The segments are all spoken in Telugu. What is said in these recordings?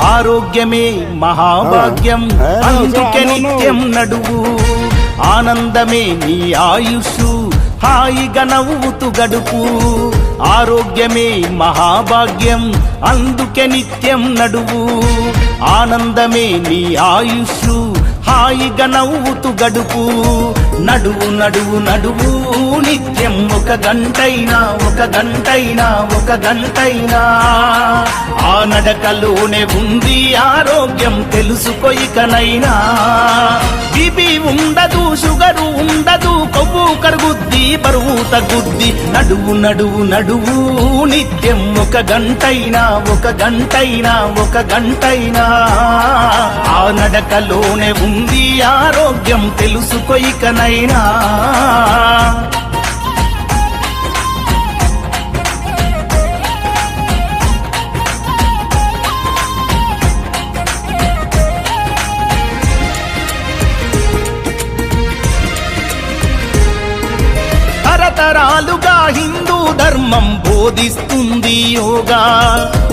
ఆరోగ్యమే మహాభాగ్యం అందుకే నిత్యం నడువు ఆనందమే నీ ఆయుషు హాయిగా నవ్వుతూ గడుపు ఆరోగ్యమే మహాభాగ్యం అందుకే నిత్యం నడువు ఆనందమే నీ ఆయుషు హాయిగా నవ్వుతూ గడుపు నడువు నడువు నడువు నిత్యం ఒక గంటైనా ఆ నడకలోనే ఉంది ఆరోగ్యం తెలుసుకో ఇకనైనా బీపీ ఉండదు షుగరు ఉండదు కొవ్వు కరుగుద్ది బరువు తగ్గుద్ది నడువు నడువు నడువు నిత్యం ఒక గంటైనా ఆ నడకలోనే ఉంది ఆరోగ్యం తెలుసుకో ఇకనైనా తరతరాలుగా హిందూ ధర్మం బోధిస్తుంది యోగా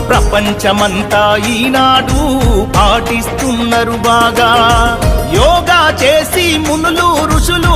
ప్రపంచమంతా ఈనాడు పాటిస్తున్నారు బాగా యోగా చేసి మునులు ఋషులు